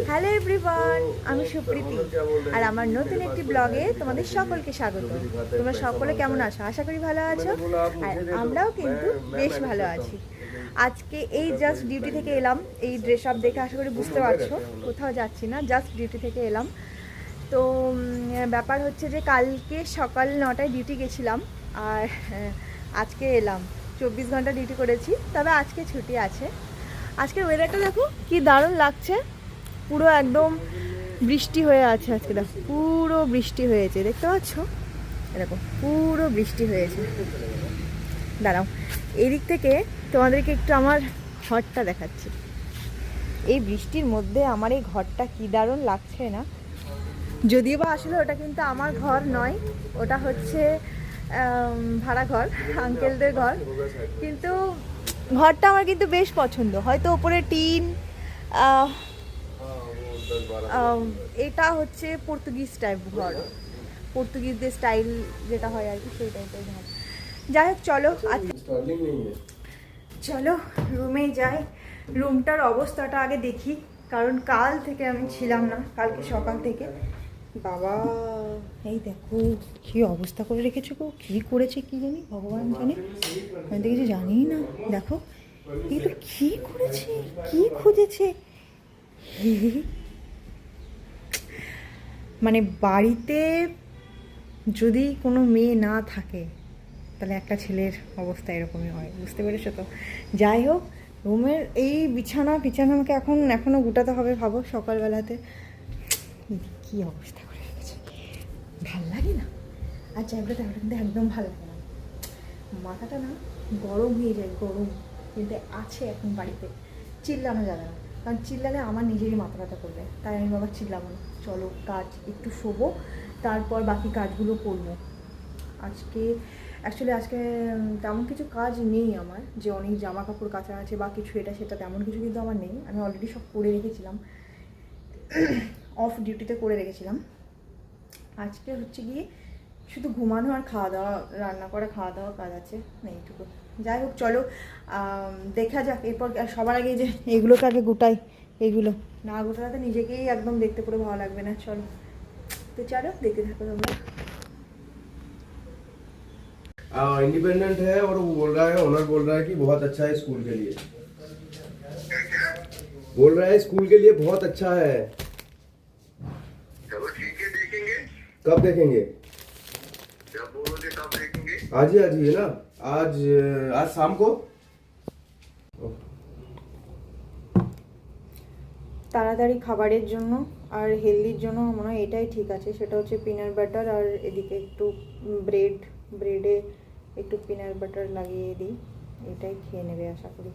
Hello everyone, আমি সুপ্রীতি আর আমার নতুন একটি ব্লগে তোমাদের সকলকে স্বাগত। তোমরা সকলে কেমন আছো? আশা করি ভালো আছো। আর আমরাও কিন্তু বেশ ভালো আছি। আজকে এই জাস্ট ডিউটি থেকে এলাম। এই ড্রেস আপ দেখে আশা করি বুঝতে পারছো কোথাও যাচ্ছি না, জাস্ট ডিউটি থেকে এলাম। তো ব্যাপার হচ্ছে যে কালকে সকাল 9টায় ডিউটি গেছিলাম আর আজকে এলাম। 24 ঘন্টা ডিউটি করেছি, তবে আজকে ছুটি আছে। আজকের ওয়েদারটা দেখো কি দারুণ লাগছে, পুরো একদম বৃষ্টি হয়ে আছে। আজকে দেখো পুরো বৃষ্টি হয়েছে, দেখতে পাচ্ছ? এরকম পুরো বৃষ্টি হয়েছে। দাঁড়াও, এদিক থেকে তোমাদেরকে একটু আমার ঘরটা দেখাচ্ছি। এই বৃষ্টির মধ্যে আমার এই ঘরটা কি দারুণ লাগছে না? যদিও বা আসলে ওটা কিন্তু আমার ঘর নয়, ওটা হচ্ছে ভাড়া ঘর, আঙ্কেলদের ঘর। কিন্তু ঘরটা আমার কিন্তু বেশ পছন্দ। হয়তো ওপরে টিন, এটা হচ্ছে পর্তুগিজ টাইপ ঘর, পর্তুগিজদের স্টাইল যেটা হয় আর কি, সেই টাইপের ঘর। যাই হোক, চলো রুমে যাই। রুমটার অবস্থাটা আগে দেখি, কারণ কাল থেকে আমি ছিলাম না, কালকে সকাল থেকে। বাবা, এই দেখো কি অবস্থা করে রেখেছো গো, কি করেছে কি জানি, ভগবান জানে, আমি তো কিছু জানি না। দেখো এগুলো কি করেছে, কি খুঁজেছে। মানে বাড়িতে যদি কোনো মেয়ে না থাকে তাহলে একটা ছেলের অবস্থা এরকমই হয়, বুঝতে পেরেছো তো? যাই হোক, রুমের এই বিছানা আমাকে এখনও গুটাতে হবে। ভাবো সকালবেলাতে কি অবস্থা করে রেখেছে, ভাল লাগে না। আর জায়গাটা কিন্তু একদম ভালো লাগে না, মাথাটা না গরম হয়ে যায়, গরম। কিন্তু আছে এখন বাড়িতে, চিল্লানো যাবে না, কারণ চিল্লালে আমার নিজেরই মাথা ব্যথা করবে। তাই আমি বাবা চিল্লাবো না, চলো কাজ একটু শোবো, তারপর বাকি কাজগুলো করবো। আজকে তেমন কিছু কাজ নেই আমার, যে অনেক জামা কাপড় কাচা আছে বা কিছু এটা সেটা, তেমন কিছু কিন্তু আমার নেই। আমি অলরেডি সব করে রেখেছিলাম, অফ ডিউটিতে করে রেখেছিলাম। আজকে হচ্ছে গিয়ে শুধু ঘুমানো আর খাওয়া দাওয়া, রান্না করা খাওয়া দাওয়া কাজ আছে না, এইটুকু। যাই হোক চলো দেখা যাক। এরপর সবার আগে যে এইগুলোকে আগে গোটাই, এইগুলো না গোটাতে নিজেকেই একদম দেখতে পুরো ভালো লাগবে না। চলো, তো চলো দেখতে থাকো তোমরা। इंडिपेंडेंट है और वो बोल रहा है, ओनर बोल रहा है कि बहुत अच्छा है स्कूल के लिए, बोल रहा है स्कूल के लिए बहुत अच्छा है। चलो ठीक है, देखेंगे। कब देखेंगे? जब बोलोगे तब देखेंगे। आज ही है ना? आज आज शाम को। তাড়াতাড়ি খাবারের জন্য আর হেলদির জন্য মনে হয় এটাই ঠিক আছে। সেটা হচ্ছে পিনাট বাটার, আর এদিকে একটু ব্রেডে একটু পিনাট বাটার লাগিয়ে দিই, এটাই খেয়ে নেবে আশা করি।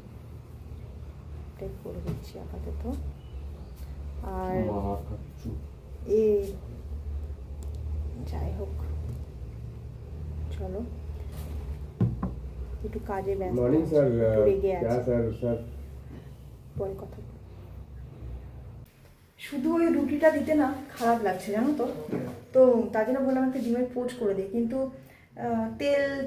এটাই করে দিচ্ছি আপাতত। আর যাই হোক চলো, একটু কাজে ব্যস্ত, রেগে আছে, পরে কথা। শুধু ওই রুটিটা দিতে না খারাপ লাগছে, জানো তো। তো তার জন্য বললাম একটা ডিমের পোচ করে দিই, কিন্তু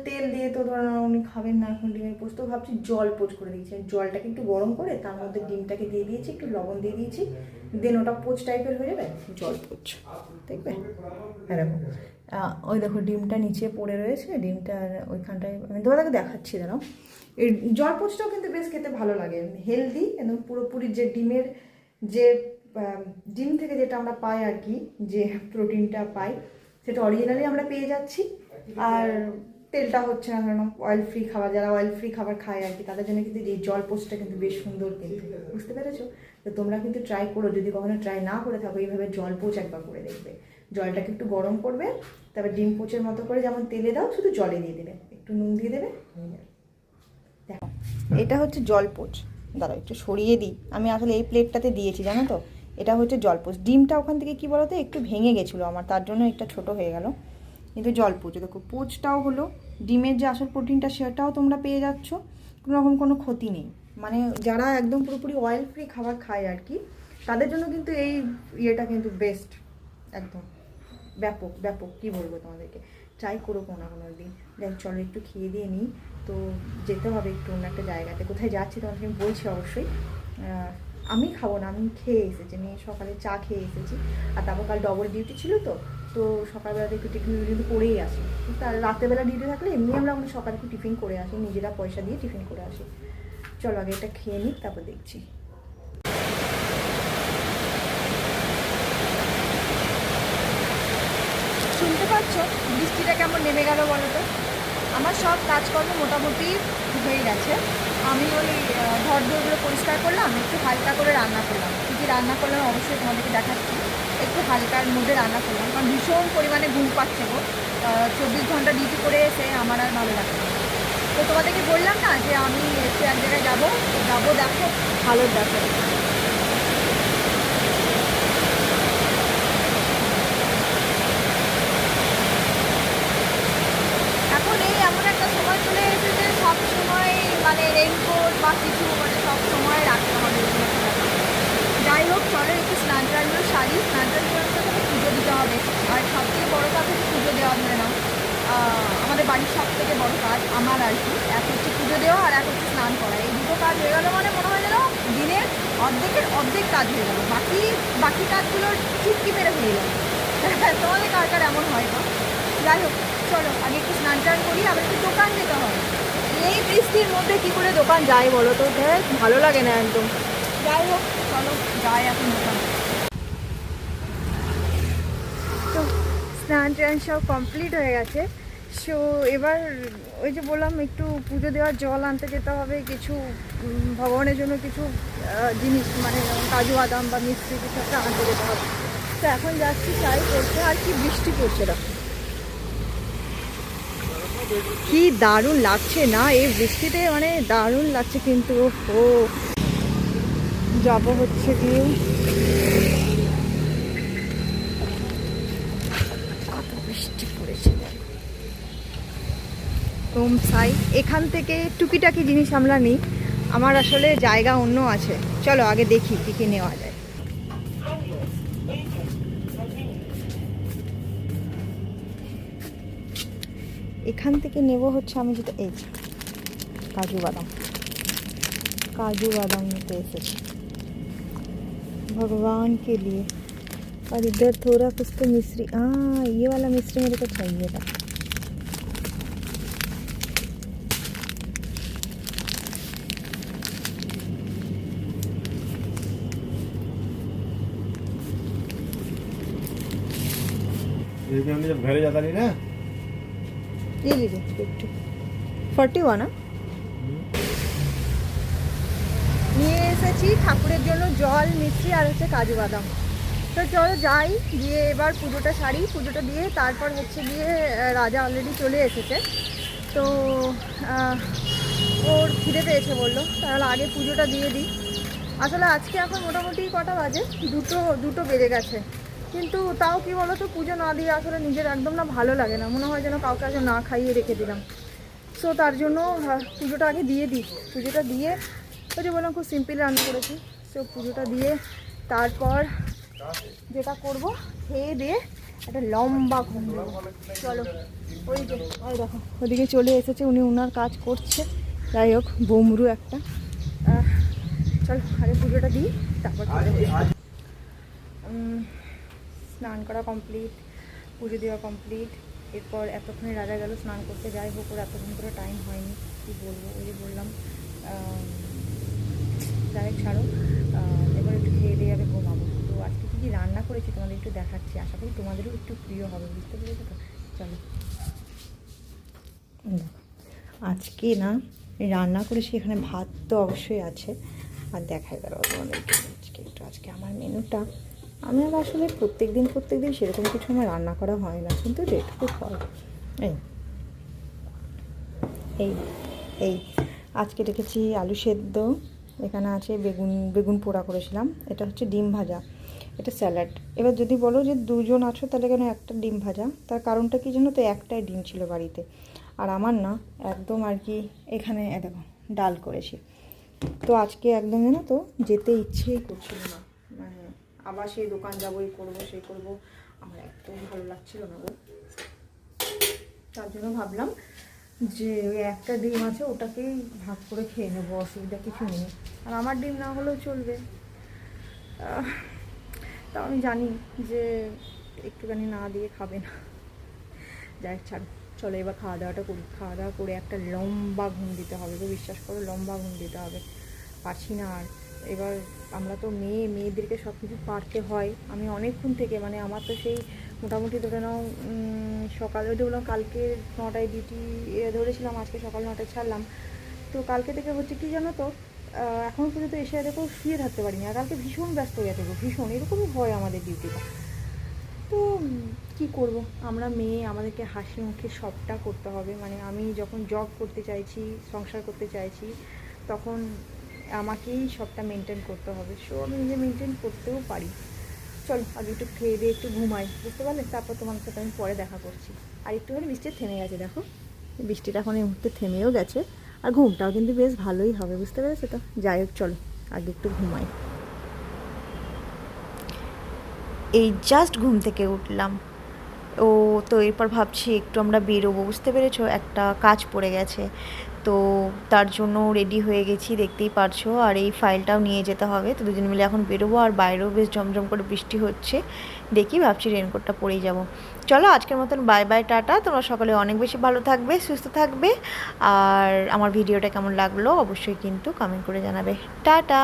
তেল দিয়ে তো ধরো উনি খাবেন না এখন ডিমের পোচ। তো ভাবছি জল পোচ করে দিয়েছি, জলটাকে একটু গরম করে তার মধ্যে ডিমটাকে দিয়ে দিয়েছি, একটু লবণ দিয়ে দিয়েছি, দেন ওটা পোচ টাইপের হয়ে যাবে, জল পোচ। দেখবে এরকম, ওই দেখো ডিমটা নিচে পড়ে রয়েছে, ডিমটা ওইখানটায় আমি তোমাদেরকে দেখাচ্ছি। দাঁড়াও, এই জল পোচটাও কিন্তু বেশ খেতে ভালো লাগে, হেলদি একদম পুরোপুরি। যে ডিমের যে ডিম থেকে যেটা আমরা পাই আর কি, যে প্রোটিনটা পাই, সেটা অরিজিনালি আমরা পেয়ে যাচ্ছি। আর তেলটা হচ্ছে না, কারণ অয়েল ফ্রি খাবার, যারা অয়েল ফ্রি খাবার খায় আর কি, তাদের জন্য কিন্তু এই জল পোস্টটা কিন্তু বেশ সুন্দর, কিন্তু বুঝতে পেরেছো? তো তোমরা কিন্তু ট্রাই করো, যদি কখনো ট্রাই না করে থাকো, এইভাবে জল পোচ একবার করে দেখবে। জলটাকে একটু গরম করবে, তারপর ডিম পোচের মতো করে যেমন তেলে দাও, শুধু জলে দিয়ে দেবে, একটু নুন দিয়ে দেবে। দেখো এটা হচ্ছে জল পোচ। দাঁড়াও একটু সরিয়ে দিই, আমি আসলে এই প্লেটটাতে দিয়েছি জানো তো। এটা হচ্ছে জলপোচ। ডিমটা ওখান থেকে কী বলতো একটু ভেঙে গেছিলো আমার, তার জন্য একটা ছোট হয়ে গেল। কিন্তু জলপোচ দেখো, পোচটাও হলো, ডিমের যে আসল প্রোটিনটা সেটাও তোমরা পেয়ে যাচ্ছ, কোনো রকম কোনো ক্ষতি নেই। মানে যারা একদম পুরোপুরি অয়েল ফ্রি খাবার খায় আর কি, তাদের জন্য কিন্তু এই ইয়েটা কিন্তু বেস্ট, একদম ব্যাপক কী বলবো তোমাদেরকে। ট্রাই করো কোনো না কোনো দিন। দেখ চলো একটু খেয়ে দিয়ে নিই, তো যেতে হবে একটু অন্য একটা জায়গাতে। কোথায় যাচ্ছি তোমাকে আমি বলছি অবশ্যই। আমি খাবো না, আমি খেয়ে এসেছি, নিয়ে সকালে চা খেয়ে এসেছি। আর তারপর কাল ডবল ডিউটি ছিল তো সকালবেলাতে একটু টিফিন কিন্তু করেই আসি। আর রাত্রেবেলা ডিউটি থাকলে এমনি আমরা সকালে একটু টিফিন করে আসি, নিজেরা পয়সা দিয়ে টিফিন করে আসি। চলো আগে এটা খেয়ে নিই, তারপর দেখছি। শুনতে পাচ্ছ বৃষ্টিটা কেমন নেমে গেল বলো তো? আমার সব কাজকর্ম মোটামুটি হয়ে গেছে। আমি ওই ঘর দোরগুলো পরিষ্কার করলাম, একটু হালকা করে রান্না করলাম। কী কী রান্না করলাম অবশ্যই তোমাদেরকে দেখাচ্ছি। একটু হালকার মধ্যে রান্না করলাম, কারণ ভীষণ পরিমাণে ঘুম পাচ্ছে গো। 24 ঘন্টা ডিউটি করে এসে আমার আর ভালো লাগছে না। তো তোমাদেরকে বললাম না যে আমি একটু এক জায়গায় যাবো দেখো ভালো দেখো। এখন এই এমন একটা সময় চলে এসেছে, সব সময় মানে রেইনকোট বা কিছু মানে সব সময় রাখতে হবে। যাই হোক, চলো একটু স্নান টানগুলো সারি। স্নান টান করে পুজো দিতে হবে। আর সবথেকে বড়ো কাজ হচ্ছে পুজো দেওয়া, ধরে নাও আমাদের বাড়ির সব থেকে বড়ো কাজ আমার আর কি। এক হচ্ছে পুজো দেওয়া আর এক হচ্ছে স্নান করা। এই দুটো কাজ হয়ে গেলো মানে মনে হয় যেন দিনের অর্ধেক কাজ হয়ে গেলো। বাকি কাজগুলো চুটকি মেরে হয়ে গেল। তোমাদের কার কার এমন হয় না? যাই হোক, চলো আগে একটু স্নান টান করি, আবার একটু দোকান যেতে হবে। এই বৃষ্টির মধ্যে কি করে দোকান যায় বলো তো? ভালো লাগে না একদম। যাই হোক, চলো যাই এখন দোকান। তো স্নান টান সব কমপ্লিট হয়ে গেছে। সো এবার ওই যে বললাম একটু পুজো দেওয়ার জল আনতে যেতে হবে, কিছু ভগবানের জন্য কিছু জিনিস মানে কাজু বাদাম বা মিষ্টি কিছু একটা আনতে যেতে হবে। তো এখন যাচ্ছি, চাই করতে। আর কি বৃষ্টি পড়ছে না, কি দারুণ লাগছে না এই বৃষ্টিতে, মানে দারুণ লাগছে। কিন্তু ও যাবো হচ্ছে গিয়ে কত বৃষ্টি পড়েছে। ওম সাই, এখান থেকে টুকিটাকি জিনিস আমরা নিই, আমার আসলে জায়গা অন্য আছে। চলো আগে দেখি কী কী নেওয়া যায়। এখান থেকে নেব হচ্ছে আমি যেটা এই काजू बादाम निते एसेছি भगवान के लिए। और इधर थोड़ा कुछ तो मिश्री, हाँ ये वाला मिश्री मेरे को चाहिए था। जब घरे जाता नहीं ना, ये लीजिए 41 ना নিয়ে এসেছি ঠাকুরের জন্য জল, মিষ্টি আর হচ্ছে কাজু বাদাম। তো চলো যাই, গিয়ে এবার পুজোটা সারি। পুজোটা দিয়ে তারপর হচ্ছে গিয়ে রাজা অলরেডি চলে এসেছে। তো ওর খিদে পেয়েছে বললো, তাহলে আগে পুজোটা দিয়ে দিই। আসলে আজকে এখন মোটামুটি কটা বাজে, দুটো বেজে গেছে। কিন্তু তাও কি বলো তো, পুজো না দিয়ে আসলে নিজের একদম না ভালো লাগে না, মনে হয় যেন কাউকে আগে না খাইয়ে রেখে দিলাম। সো তার জন্য পুজোটা আগে দিয়ে দিই। পুজোটা দিয়ে ওই যে বললাম খুব সিম্পল রান্না করেছি। সো পুজোটা দিয়ে তারপর যেটা করব, খেয়ে দিয়ে একটা লম্বা ঘুম দেবো। চলো ওই যে ওই দেখো ওদিকে চলে এসেছে, উনি ওনার কাজ করছে। যাই হোক, বোমরু একটা। চলো আগে পুজোটা দিই, তারপর স্নান করা কমপ্লিট, পুজো দেওয়া কমপ্লিট। এরপর এতক্ষণে রাজা গেল স্নান করতে। যাই হোক, ওর এতক্ষণ করে টাইম হয়নি, কী বলবো। ওই যে বললাম ডাইরেক্ট ছাড়ো। এবার একটু খেয়ে দিয়ে আমি ঘুমাবো। তো আজকে কী কী রান্না করেছি তোমাদের একটু দেখাচ্ছি, আশা করি তোমাদেরও একটু প্রিয় হবে, বুঝতে পেরেছো তো? চলো আজকে না রান্না করেছি, এখানে ভাত তো অবশ্যই আছে। আর দেখাই দাঁড়াও তোমাদেরকে আজকে আমার মেনুটা। আমি আর আসলে প্রত্যেক দিন সেরকম কিছু আমার রান্না করা হয় না, কিন্তু যেটুকু হয় এই আজকে রেখেছি আলু সেদ্ধ, এখানে আছে বেগুন পোড়া করেছিলাম, এটা হচ্ছে ডিম ভাজা, এটা স্যালাড। এবার যদি বলো যে দুজন আছো তাহলে কেন একটা ডিম ভাজা, তার কারণটা কি জানো তো, একটাই ডিম ছিল বাড়িতে। আর আমার না একদম আর কি এখানে দেখো ডাল করেছি। তো আজকে একদম জানো তো যেতে ইচ্ছেই করছিল না, মানে আবার সেই দোকান যাবো, এই করবো সেই করবো, আমার একদম ভালো লাগছিল না গো। তার জন্য ভাবলাম যে ওই একটা ডিম আছে ওটাকেই ভাগ করে খেয়ে নেবো, অসুবিধা কিছু নেই। আর আমার ডিম না হলেও চলবে, তাও আমি জানি যে একটুখানি না দিয়ে খাবে না। যাই হোক, ছাড়, চলো এবার খাওয়া দাওয়াটা করি। খাওয়া দাওয়া করে একটা লম্বা ঘুম দিতে হবে গো, বিশ্বাস করো লম্বা ঘুম দিতে হবে, পারছি না আর। এবার আমরা তো মেয়েদেরকে সব কিছু পারতে হয়। আমি অনেকক্ষণ থেকে মানে আমার তো সেই মোটামুটি ধরে নাও সকালে ওই বললাম কালকে 9টায় ডিউটি ধরেছিলাম, আজকে সকাল 9টায় ছাড়লাম। তো কালকে থেকে হচ্ছে কি জানো তো, এখনও পর্যন্ত এসে দেখো শুয়ে থাকতে পারিনি। আর কালকে ভীষণ ব্যস্ত গেছে গো, ভীষণ, এরকমই হয় আমাদের ডিউটিটা। তো কি করব, আমরা মেয়ে, আমাদেরকে হাসি মুখে সবটা করতে হবে। মানে আমি যখন জব করতে চাইছি, সংসার করতে চাইছি, তখন আমাকেই সবটা মেনটেন করতে হবে। সো আমি নিজে মেনটেন করতেও পারি। চলো আগে একটু খেয়ে দিয়ে একটু ঘুমাই, বুঝতে পারলে? তারপর তোমাদের সাথে আমি পরে দেখা করছি। আর একটুখানি বৃষ্টি থেমে গেছে, দেখো বৃষ্টিটা এখন এই মুহূর্তে থেমেও গেছে। আর ঘুমটাও কিন্তু বেশ ভালোই হবে, বুঝতে পেরেছো তো? যাই হোক, চলো আগে একটু ঘুমাই। এই জাস্ট ঘুম থেকে উঠলাম। তো এরপর ভাবছি একটু আমরা বেরোবো, বুঝতে পেরেছো? একটা কাজ পড়ে গেছে, তো তার জন্য রেডি হয়ে গেছি, দেখতেই পারছো। আর এই ফাইলটাও নিয়ে যেতে হবে, তো দুজন মিলে এখন বেরোবো। আর বাইরেও বেশ ঝমঝম করে বৃষ্টি হচ্ছে, দেখি ভাবছি রেনকোটটা পরেই যাব। চলো আজকের মতন বাই বাই, টাটা। তোমরা সকলে অনেক বেশি ভালো থাকবে, সুস্থ থাকবে। আর আমার ভিডিওটা কেমন লাগলো অবশ্যই কিন্তু কমেন্ট করে জানাবে। টাটা।